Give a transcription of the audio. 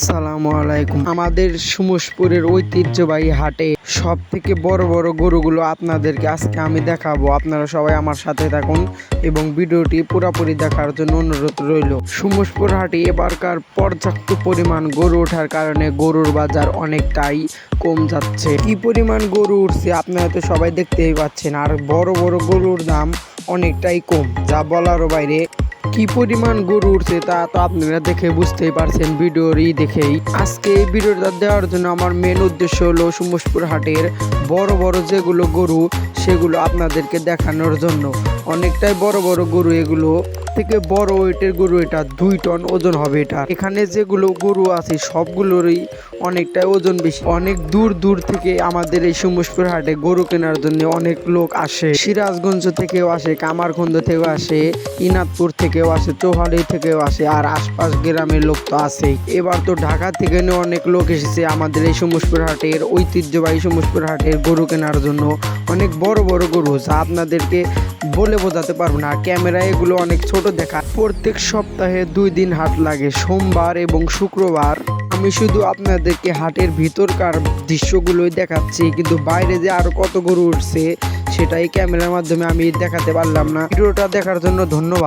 আসসালামু আলাইকুম। আমাদের সুমসপুরের ঐতিহ্যবাহী হাটে সব থেকে বড় বড় গরুগুলো আপনাদেরকে আজকে আমি দেখাবো। আপনারা সবাই আমার সাথে থাকুন এবং ভিডিওটি পুরোপুরি দেখার জন্য অনুরোধ রইল। সুমসপুর হাটে এবারকার পর্যাপ্ত পরিমাণ গরু ওঠার কারণে গরুর বাজার অনেকটাই কম যাচ্ছে। কি পরিমাণ গরু উঠছে আপনারা তো সবাই দেখতেই পাচ্ছেন, আর বড় বড় গরুর দাম অনেকটাই কম, যা বলারও বাইরে। কি পরিমাণ গরু উঠছে তা তো আপনারা দেখে বুঝতেই পারছেন ভিডিওরই দেখেই। আজকে এই ভিডিওটা দেওয়ার জন্য আমার মেন উদ্দেশ্য হলো সুমসপুর হাটের বড় বড় যেগুলো গরু সেগুলো আপনাদেরকে দেখানোর জন্য। অনেকটাই বড় বড় গরু, এগুলো থেকে বড় ওয়েটের গরু, এটা 2 টন ওজন হবে। এটা এখানে যেগুলো গরু আছে সবগুলোরই অনেকটাই ওজন বেশি। অনেক দূর দূর থেকে আমাদের এই সুমসপুর হাটে গরু কেনার জন্য অনেক লোক আসে। সিরাজগঞ্জ থেকেও আসে, কামারখন্দ থেকেও আসে, ইনাদপুর থেকেও আসে, চৌহালি থেকেও আসে, আর আশপাশ গ্রামের লোক তো আছেই। এবার তো ঢাকা থেকে অনেক লোক এসেছে আমাদের এই সুমসপুর হাটের ঐতিহ্যবাহী সুমসপুর হাটের গরু কেনার জন্য। অনেক বড় বড় গরু যা আপনাদেরকে বলে বোঝাতে পারবো না, ক্যামেরায় এগুলো অনেক ছোট দেখা। প্রত্যেক সপ্তাহে 2 দিন হাট লাগে, সোমবার এবং শুক্রবার। আমি শুধু আপনাদেরকে হাটের ভিতরকার দৃশ্যগুলোই দেখাচ্ছি, কিন্তু বাইরে যে আরো কত গরু উঠছে সেটাই ক্যামেরার মাধ্যমে আমি দেখাতে পারলাম না। ভিডিওটা দেখার জন্য ধন্যবাদ।